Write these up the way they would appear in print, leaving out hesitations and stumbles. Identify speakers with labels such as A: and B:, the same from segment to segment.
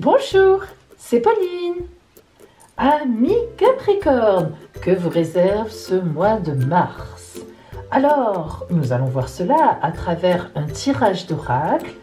A: Bonjour, c'est Pauline. Amis Capricorne, que vous réserve ce mois de mars? Alors, nous allons voir cela à travers un tirage d'oracle.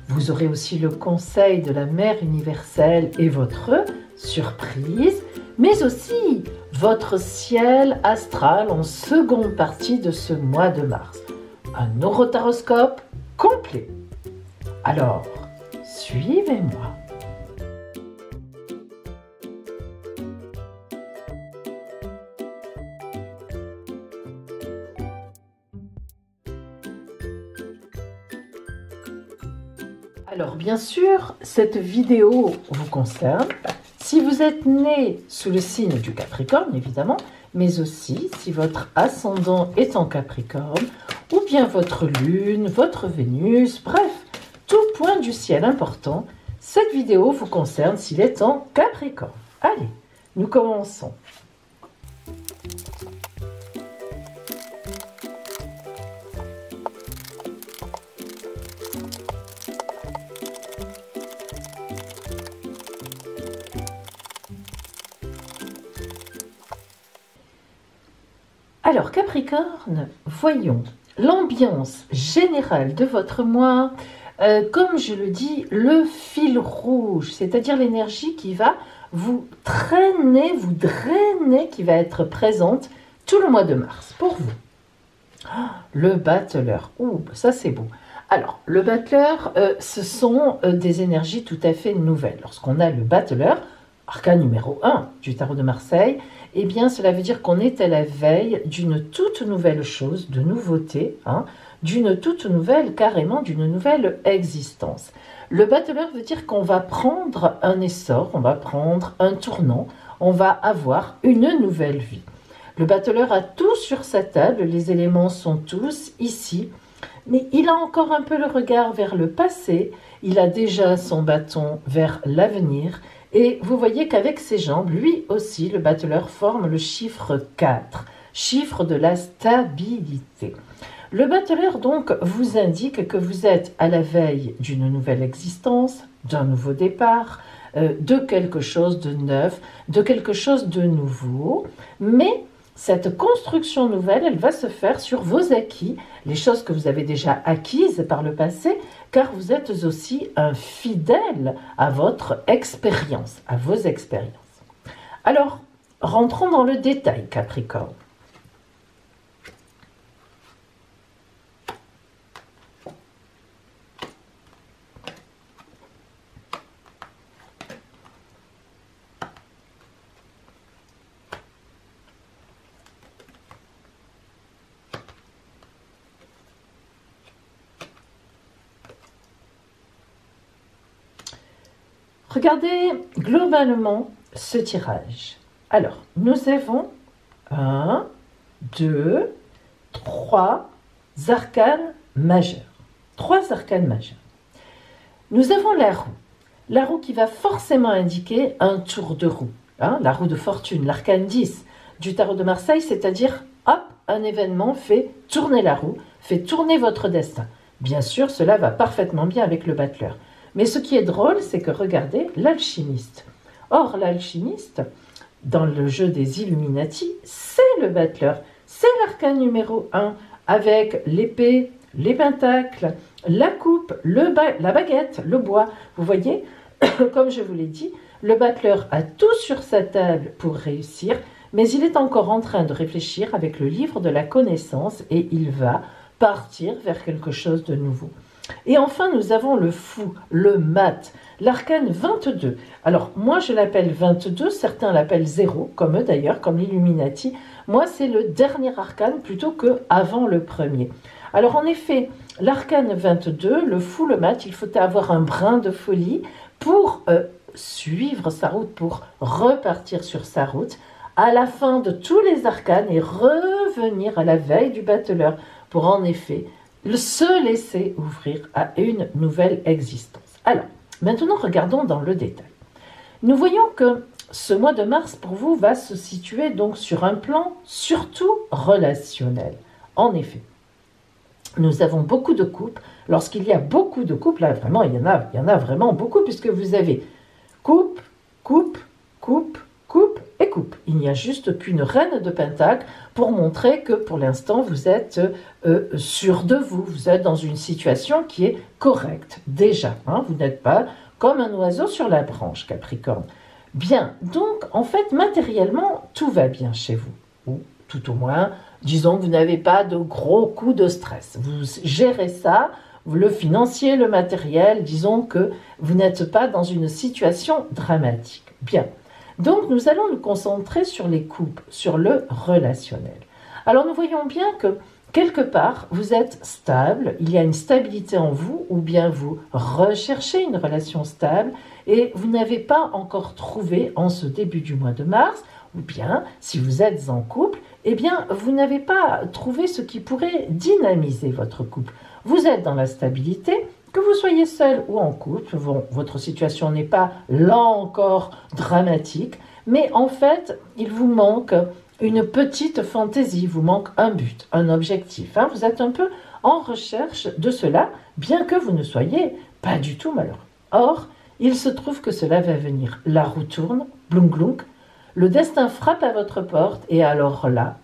A: Vous aurez aussi le conseil de la Mère universelle et votre surprise, mais aussi votre ciel astral en seconde partie de ce mois de mars. Un orotaroscope complet. Alors, suivez-moi. Alors bien sûr, cette vidéo vous concerne si vous êtes né sous le signe du Capricorne, évidemment, mais aussi si votre ascendant est en Capricorne, ou bien votre Lune, votre Vénus, bref, tout point du ciel important. Cette vidéo vous concerne s'il est en Capricorne. Allez, nous commençons. Alors Capricorne, voyons l'ambiance générale de votre mois, comme je le dis, le fil rouge, c'est-à-dire l'énergie qui va vous traîner, vous drainer, qui va être présente tout le mois de mars pour vous. Le battleur, ouh, ça c'est beau. Alors, le battleur, ce sont des énergies tout à fait nouvelles. Lorsqu'on a le battleur, arcane numéro 1 du tarot de Marseille, eh bien, cela veut dire qu'on est à la veille d'une toute nouvelle chose, de nouveauté, d'une toute nouvelle, carrément d'une nouvelle existence. Le battleur veut dire qu'on va prendre un essor, on va prendre un tournant, on va avoir une nouvelle vie. Le battleur a tout sur sa table, les éléments sont tous ici, mais il a encore un peu le regard vers le passé, il a déjà son bâton vers l'avenir, et vous voyez qu'avec ses jambes, lui aussi, le battleur forme le chiffre 4, chiffre de la stabilité. Le battleur donc vous indique que vous êtes à la veille d'une nouvelle existence, d'un nouveau départ, de quelque chose de neuf, de quelque chose de nouveau, mais cette construction nouvelle, elle va se faire sur vos acquis, les choses que vous avez déjà acquises par le passé, car vous êtes aussi un fidèle à votre expérience, à vos expériences. Alors, rentrons dans le détail, Capricorne. Regardez globalement ce tirage. Alors, nous avons 1, 2, 3 arcanes majeurs. 3 arcanes majeurs. Nous avons la roue. La roue qui va forcément indiquer un tour de roue. La roue de fortune, l'arcane 10 du tarot de Marseille, c'est-à-dire, hop, un événement fait tourner la roue, fait tourner votre destin. Bien sûr, cela va parfaitement bien avec le battleur. Mais ce qui est drôle, c'est que regardez l'alchimiste. Or, l'alchimiste, dans le jeu des Illuminati, c'est le battleur. C'est l'arcane numéro 1, avec l'épée, les pentacles, la coupe, la baguette, le bois. Vous voyez, comme je vous l'ai dit, le battleur a tout sur sa table pour réussir, mais il est encore en train de réfléchir avec le livre de la connaissance et il va partir vers quelque chose de nouveau. Et enfin, nous avons le fou, le mat, l'arcane 22. Alors, moi, je l'appelle 22, certains l'appellent 0, comme eux d'ailleurs, comme l'Illuminati. Moi, c'est le dernier arcane plutôt que avant le premier. Alors, en effet, l'arcane 22, le fou, le mat, il faut avoir un brin de folie pour suivre sa route, pour repartir sur sa route, à la fin de tous les arcanes et revenir à la veille du battleur pour en effet se laisser ouvrir à une nouvelle existence. Alors, maintenant regardons dans le détail. Nous voyons que ce mois de mars pour vous va se situer donc sur un plan surtout relationnel. En effet, nous avons beaucoup de couples. Lorsqu'il y a beaucoup de couples, là vraiment il y en a vraiment beaucoup puisque vous avez coupe, coupe, coupe et coupe. Il n'y a juste qu'une reine de pentacle pour montrer que pour l'instant vous êtes sûr de vous. Vous êtes dans une situation qui est correcte déjà. Hein, vous n'êtes pas comme un oiseau sur la branche, Capricorne. Bien, donc en fait matériellement tout va bien chez vous. Ou tout au moins, disons que vous n'avez pas de gros coups de stress. Vous gérez ça, le financier, le matériel, disons que vous n'êtes pas dans une situation dramatique. Bien. Donc, nous allons nous concentrer sur les couples, sur le relationnel. Alors, nous voyons bien que, quelque part, vous êtes stable, il y a une stabilité en vous, ou bien vous recherchez une relation stable, et vous n'avez pas encore trouvé, en ce début du mois de mars, ou bien, si vous êtes en couple, eh bien, vous n'avez pas trouvé ce qui pourrait dynamiser votre couple. Vous êtes dans la stabilité. Que vous soyez seul ou en couple, bon, votre situation n'est pas là encore dramatique, mais en fait, il vous manque une petite fantaisie, il vous manque un but, un objectif. Hein. Vous êtes un peu en recherche de cela, bien que vous ne soyez pas du tout malheureux. Or, il se trouve que cela va venir. La roue tourne, bloum bloum, le destin frappe à votre porte, et alors là,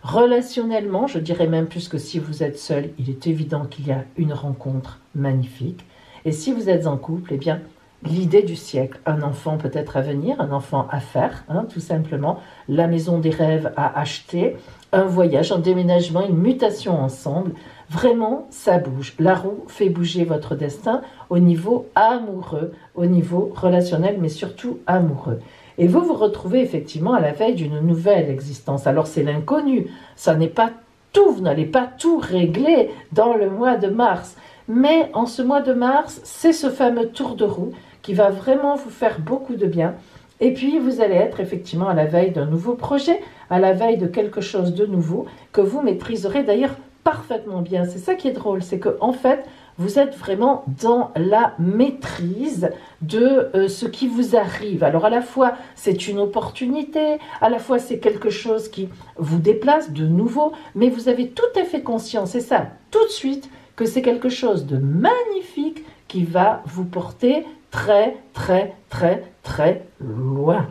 A: relationnellement, je dirais même plus que si vous êtes seul, il est évident qu'il y a une rencontre magnifique. Et si vous êtes en couple, eh bien, l'idée du siècle, un enfant peut-être à venir, un enfant à faire, hein, tout simplement, la maison des rêves à acheter, un voyage, un déménagement, une mutation ensemble. Vraiment, ça bouge. La roue fait bouger votre destin au niveau amoureux, au niveau relationnel, mais surtout amoureux. Et vous vous retrouvez effectivement à la veille d'une nouvelle existence. Alors c'est l'inconnu, ça n'est pas tout, vous n'allez pas tout régler dans le mois de mars. Mais en ce mois de mars, c'est ce fameux tour de roue qui va vraiment vous faire beaucoup de bien. Et puis vous allez être effectivement à la veille d'un nouveau projet, à la veille de quelque chose de nouveau que vous maîtriserez d'ailleurs parfaitement bien. C'est ça qui est drôle, c'est que en fait, vous êtes vraiment dans la maîtrise de ce qui vous arrive. Alors à la fois, c'est une opportunité, à la fois c'est quelque chose qui vous déplace de nouveau, mais vous avez tout à fait conscience, et ça, tout de suite, que c'est quelque chose de magnifique qui va vous porter très, très, très, très loin.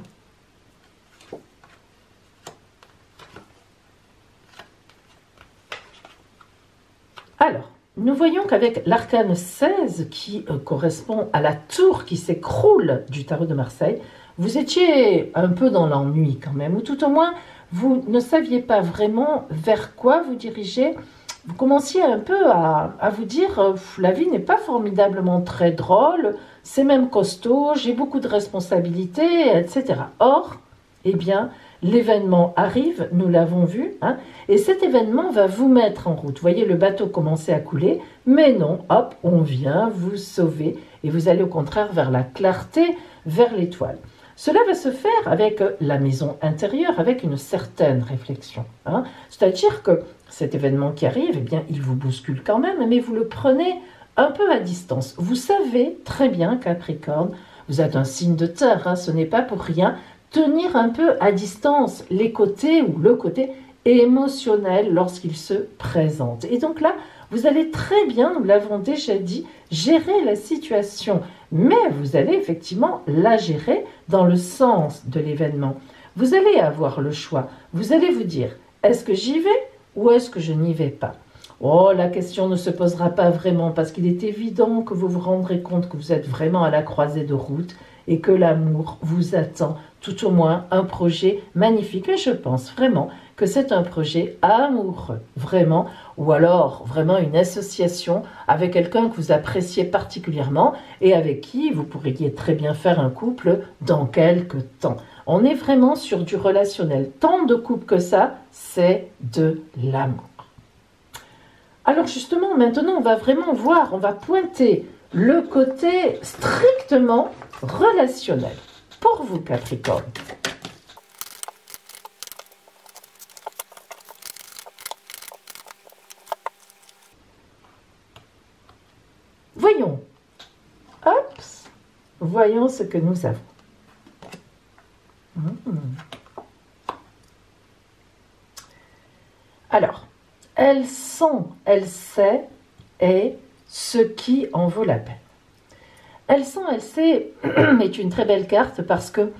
A: Alors, nous voyons qu'avec l'arcane 16 qui correspond à la tour qui s'écroule du tarot de Marseille, vous étiez un peu dans l'ennui quand même, ou tout au moins vous ne saviez pas vraiment vers quoi vous diriger. Vous commenciez un peu à vous dire la vie n'est pas formidablement très drôle, c'est même costaud, j'ai beaucoup de responsabilités, etc. Or, eh bien, l'événement arrive, nous l'avons vu, hein, et cet événement va vous mettre en route. Vous voyez le bateau commencer à couler, mais non, hop, on vient vous sauver, et vous allez au contraire vers la clarté, vers l'étoile. Cela va se faire avec la maison intérieure, avec une certaine réflexion. Hein. C'est-à-dire que cet événement qui arrive, eh bien, il vous bouscule quand même, mais vous le prenez un peu à distance. Vous savez très bien, Capricorne, vous êtes un signe de terre, hein, ce n'est pas pour rien, tenir un peu à distance les côtés ou le côté émotionnel lorsqu'il se présente. Et donc là, vous allez très bien, nous l'avons déjà dit, gérer la situation, mais vous allez effectivement la gérer dans le sens de l'événement. Vous allez avoir le choix. Vous allez vous dire, est-ce que j'y vais ou est-ce que je n'y vais pas? Oh, la question ne se posera pas vraiment parce qu'il est évident que vous vous rendrez compte que vous êtes vraiment à la croisée de route et que l'amour vous attend, tout au moins un projet magnifique. Et je pense vraiment que c'est un projet amoureux, vraiment, ou alors vraiment une association avec quelqu'un que vous appréciez particulièrement et avec qui vous pourriez très bien faire un couple dans quelques temps. On est vraiment sur du relationnel. Tant de couples que ça, c'est de l'amour. Alors justement, maintenant, on va vraiment voir, on va pointer le côté strictement relationnel. Pour vous, Capricorne. Voyons. Hop. Voyons ce que nous avons. Alors, elle sent, elle sait, et ce qui en vaut la peine. Elle sent, elle sait, est une très belle carte parce que,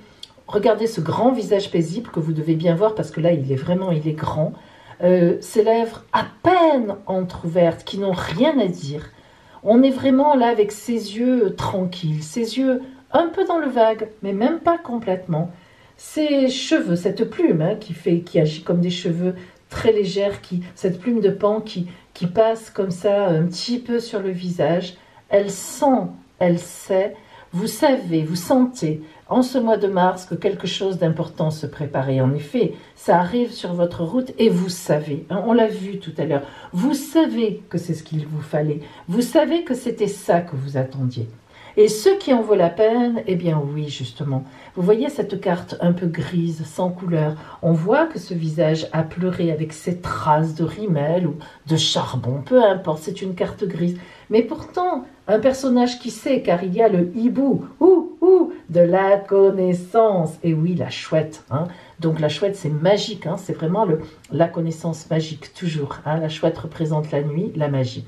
A: regardez ce grand visage paisible que vous devez bien voir parce que là, il est grand. Ses lèvres à peine entr'ouvertes, qui n'ont rien à dire. On est vraiment là avec ses yeux tranquilles, ses yeux un peu dans le vague, mais même pas complètement. Ses cheveux, cette plume qui agit comme des cheveux très légères, cette plume de pan qui passe comme ça un petit peu sur le visage. Elle sent, elle sait, vous savez, vous sentez en ce mois de mars que quelque chose d'important se prépare. Et en effet, ça arrive sur votre route et vous savez, on l'a vu tout à l'heure, vous savez que c'est ce qu'il vous fallait, vous savez que c'était ça que vous attendiez. Et ce qui en vaut la peine, eh bien oui, justement. Vous voyez cette carte un peu grise, sans couleur. On voit que ce visage a pleuré avec ses traces de rimel ou de charbon, peu importe, c'est une carte grise. Mais pourtant, un personnage qui sait, car il y a le hibou, de la connaissance. Et oui, la chouette. Donc la chouette, c'est magique, c'est vraiment la connaissance magique, toujours. La chouette représente la nuit, la magie.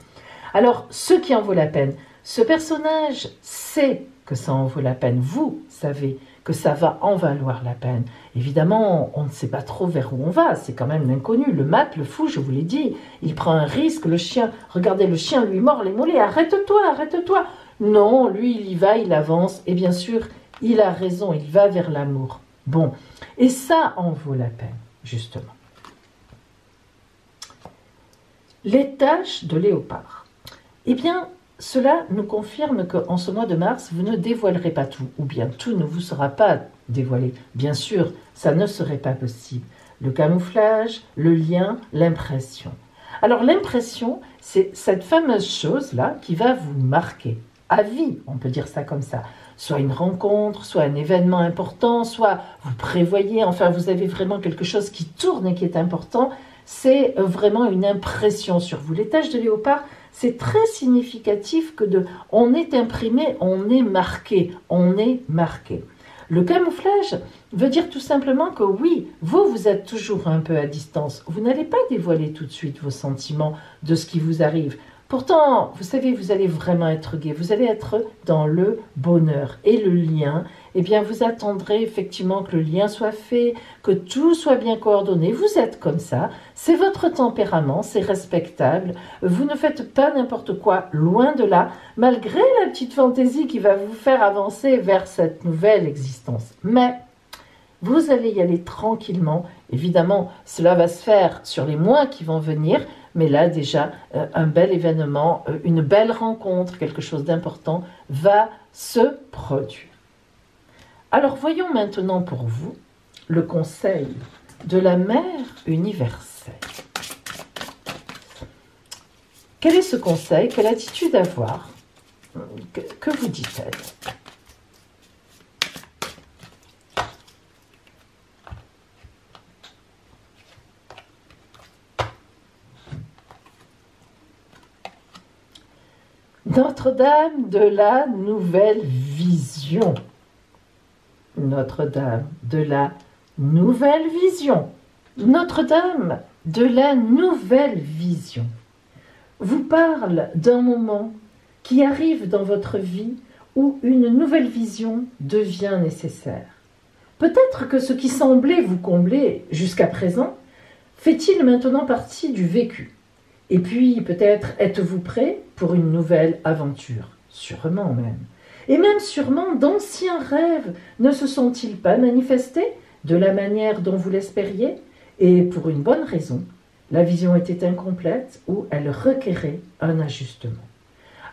A: Alors, ce qui en vaut la peine, ce personnage sait que ça en vaut la peine. Vous savez que ça va en valoir la peine. Évidemment, on ne sait pas trop vers où on va. C'est quand même l'inconnu. Le mat, le fou, je vous l'ai dit. Il prend un risque. Le chien, regardez, le chien lui mord les mollets. Arrête-toi, arrête-toi. Non, lui, il y va, il avance. Et bien sûr, il a raison. Il va vers l'amour. Bon. Et ça en vaut la peine, justement. Les taches de léopard. Eh bien, cela nous confirme qu'en ce mois de mars, vous ne dévoilerez pas tout, ou bien tout ne vous sera pas dévoilé. Bien sûr, ça ne serait pas possible. Le camouflage, le lien, l'impression. Alors l'impression, c'est cette fameuse chose-là qui va vous marquer à vie, on peut dire ça comme ça. Soit une rencontre, soit un événement important, soit vous prévoyez, enfin vous avez vraiment quelque chose qui tourne et qui est important. C'est vraiment une impression sur vous. Les taches de léopard, c'est très significatif que on est imprimé, on est marqué, on est marqué. Le camouflage veut dire tout simplement que oui, vous êtes toujours un peu à distance. Vous n'allez pas dévoiler tout de suite vos sentiments de ce qui vous arrive. Pourtant, vous savez, vous allez vraiment être gai, vous allez être dans le bonheur. Et le lien, eh bien, vous attendrez effectivement que le lien soit fait, que tout soit bien coordonné. Vous êtes comme ça, c'est votre tempérament, c'est respectable. Vous ne faites pas n'importe quoi, loin de là, malgré la petite fantaisie qui va vous faire avancer vers cette nouvelle existence. Mais vous allez y aller tranquillement. Évidemment, cela va se faire sur les mois qui vont venir, mais là déjà, un bel événement, une belle rencontre, quelque chose d'important va se produire. Alors voyons maintenant pour vous le conseil de la Mère universelle. Quel est ce conseil? Quelle attitude avoir? Que vous dit-elle? Notre-Dame de la nouvelle vision. Notre-Dame de la nouvelle vision. Notre-Dame de la nouvelle vision vous parle d'un moment qui arrive dans votre vie où une nouvelle vision devient nécessaire. Peut-être que ce qui semblait vous combler jusqu'à présent fait-il maintenant partie du vécu. Et puis, peut-être êtes-vous prêt pour une nouvelle aventure, sûrement même. Et même sûrement, d'anciens rêves ne se sont-ils pas manifestés de la manière dont vous l'espériez? Et pour une bonne raison, la vision était incomplète ou elle requérait un ajustement.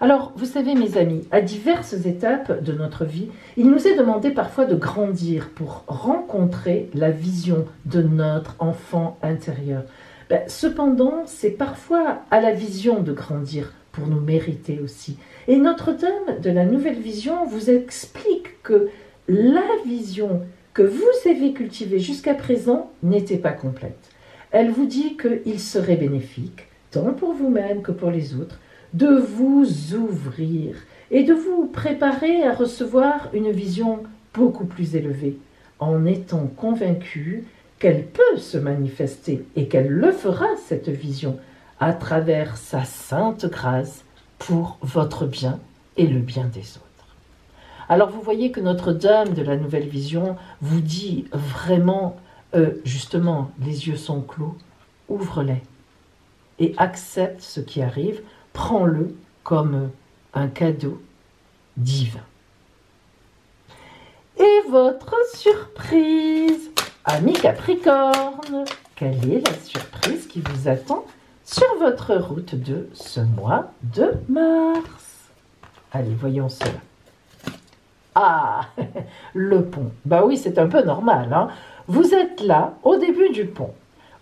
A: Alors, vous savez mes amis, à diverses étapes de notre vie, il nous est demandé parfois de grandir pour rencontrer la vision de notre enfant intérieur. Cependant, c'est parfois à la vision de grandir pour nous mériter aussi. Et Notre-Dame de la nouvelle vision vous explique que la vision que vous avez cultivée jusqu'à présent n'était pas complète. Elle vous dit qu'il serait bénéfique, tant pour vous-même que pour les autres, de vous ouvrir et de vous préparer à recevoir une vision beaucoup plus élevée, en étant convaincu qu'elle peut se manifester et qu'elle le fera, cette vision, à travers sa sainte grâce pour votre bien et le bien des autres. Alors vous voyez que notre dame de la nouvelle vision vous dit vraiment, justement, les yeux sont clos, ouvre-les et accepte ce qui arrive, prends-le comme un cadeau divin. Et votre surprise, ami Capricorne, quelle est la surprise qui vous attend sur votre route de ce mois de mars? Allez, voyons cela. Ah, le pont. Bah oui, c'est un peu normal, hein. Vous êtes là, au début du pont.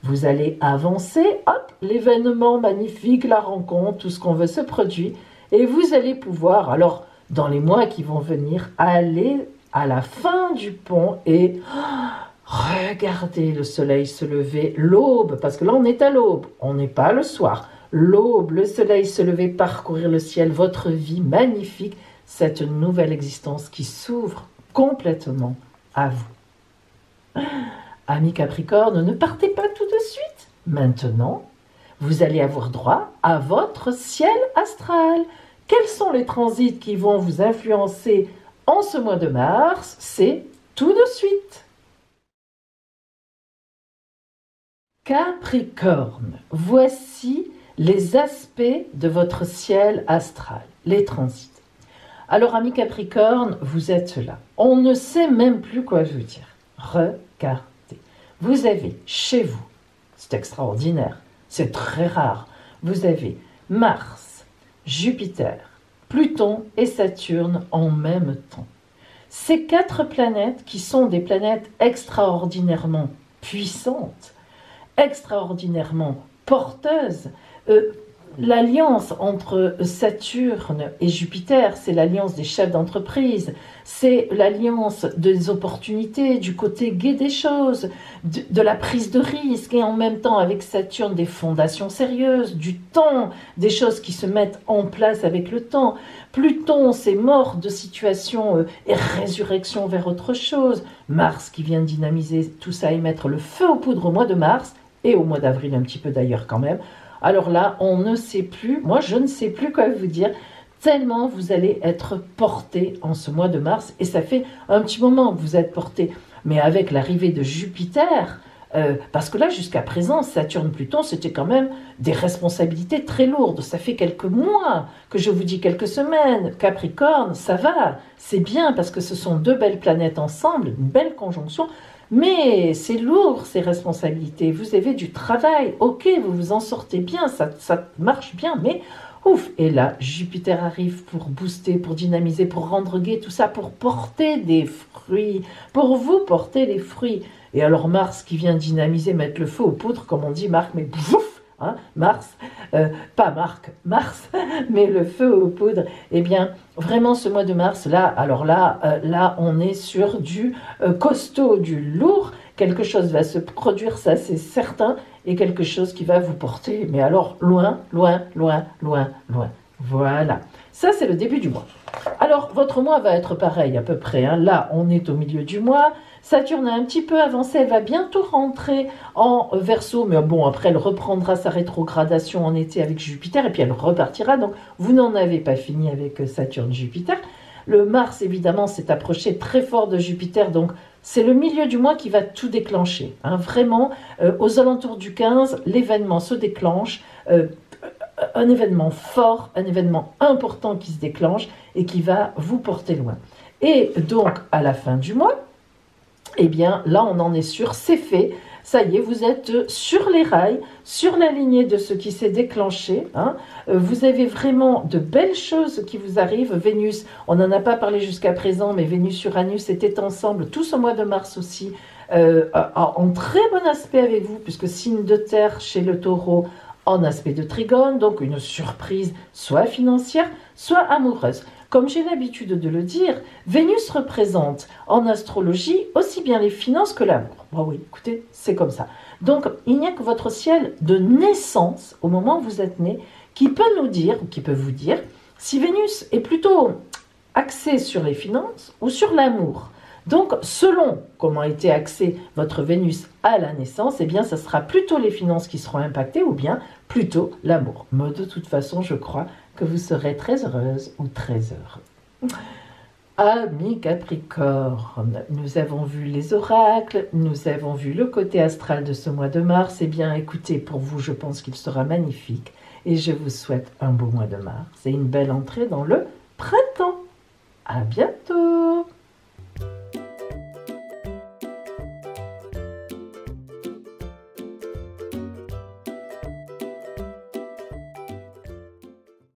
A: Vous allez avancer, hop, l'événement magnifique, la rencontre, tout ce qu'on veut se produire. Et vous allez pouvoir, alors, dans les mois qui vont venir, aller à la fin du pont et regardez le soleil se lever, l'aube, parce que là on est à l'aube, on n'est pas le soir. L'aube, le soleil se lever, parcourir le ciel, votre vie magnifique, cette nouvelle existence qui s'ouvre complètement à vous. Amis Capricorne, ne partez pas tout de suite. Maintenant, vous allez avoir droit à votre ciel astral. Quels sont les transits qui vont vous influencer en ce mois de mars? C'est tout de suite. Capricorne, voici les aspects de votre ciel astral, les transits. Alors, amis Capricorne, vous êtes là. On ne sait même plus quoi vous dire. Regardez. Vous avez chez vous, c'est extraordinaire, c'est très rare, vous avez Mars, Jupiter, Pluton et Saturne en même temps. Ces 4 planètes qui sont des planètes extraordinairement puissantes, extraordinairement porteuses. L'alliance entre Saturne et Jupiter, c'est l'alliance des chefs d'entreprise, c'est l'alliance des opportunités, du côté gai des choses, de la prise de risque, et en même temps avec Saturne des fondations sérieuses, du temps, des choses qui se mettent en place avec le temps. Pluton, c'est mort de situation et résurrection vers autre chose. Mars qui vient dynamiser tout ça et mettre le feu aux poudres au mois de mars, et au mois d'avril un petit peu d'ailleurs quand même. Alors là, on ne sait plus, moi je ne sais plus quoi vous dire, tellement vous allez être porté en ce mois de mars, et ça fait un petit moment que vous êtes porté, mais avec l'arrivée de Jupiter, parce que là jusqu'à présent, Saturne-Pluton, c'était quand même des responsabilités très lourdes, ça fait quelques mois que je vous dis quelques semaines, Capricorne, ça va, c'est bien parce que ce sont 2 belles planètes ensemble, une belle conjonction. Mais c'est lourd ces responsabilités, vous avez du travail, ok, vous vous en sortez bien, ça marche bien, mais ouf. Et là, Jupiter arrive pour booster, pour dynamiser, pour rendre gai tout ça, pour porter des fruits, pour vous porter les fruits. Et alors Mars qui vient dynamiser, mettre le feu aux poudres, comme on dit Marc, mais bouf, hein, Mars, pas Marc, Mars, mais le feu aux poudres. Eh bien, vraiment ce mois de mars, là, alors là, on est sur du costaud, du lourd. Quelque chose va se produire, ça c'est certain, et quelque chose qui va vous porter, mais alors loin, loin, loin, loin, loin. Voilà, ça c'est le début du mois. Alors, votre mois va être pareil à peu près, hein. Là, on est au milieu du mois. Saturne a un petit peu avancé, elle va bientôt rentrer en Verseau, mais bon, après, elle reprendra sa rétrogradation en été avec Jupiter, et puis elle repartira. Donc, vous n'en avez pas fini avec Saturne-Jupiter. Le Mars, évidemment, s'est approché très fort de Jupiter, donc c'est le milieu du mois qui va tout déclencher. Hein. Vraiment, aux alentours du 15, l'événement se déclenche. Un événement fort, un événement important qui se déclenche et qui va vous porter loin. Et donc, à la fin du mois, eh bien, là, on en est sûr, c'est fait. Ça y est, vous êtes sur les rails, sur la lignée de ce qui s'est déclenché. Hein. Vous avez vraiment de belles choses qui vous arrivent. Vénus, on n'en a pas parlé jusqu'à présent, mais Vénus-Uranus étaient ensemble tout ce mois de mars aussi, en très bon aspect avec vous, puisque signe de terre chez le taureau, en aspect de trigone, donc une surprise soit financière, soit amoureuse. Comme j'ai l'habitude de le dire, Vénus représente en astrologie aussi bien les finances que l'amour. Bon, oui, écoutez, c'est comme ça. Donc, il n'y a que votre ciel de naissance, au moment où vous êtes né, qui peut nous dire, ou qui peut vous dire, si Vénus est plutôt axée sur les finances ou sur l'amour. Donc, selon comment a été axée votre Vénus à la naissance, eh bien, ça sera plutôt les finances qui seront impactées ou bien plutôt l'amour. Mais de toute façon, je crois que vous serez très heureuse ou très heureux. Amis Capricorne, nous avons vu les oracles, nous avons vu le côté astral de ce mois de mars. Eh bien, écoutez, pour vous, je pense qu'il sera magnifique et je vous souhaite un beau mois de mars et une belle entrée dans le printemps. À bientôt!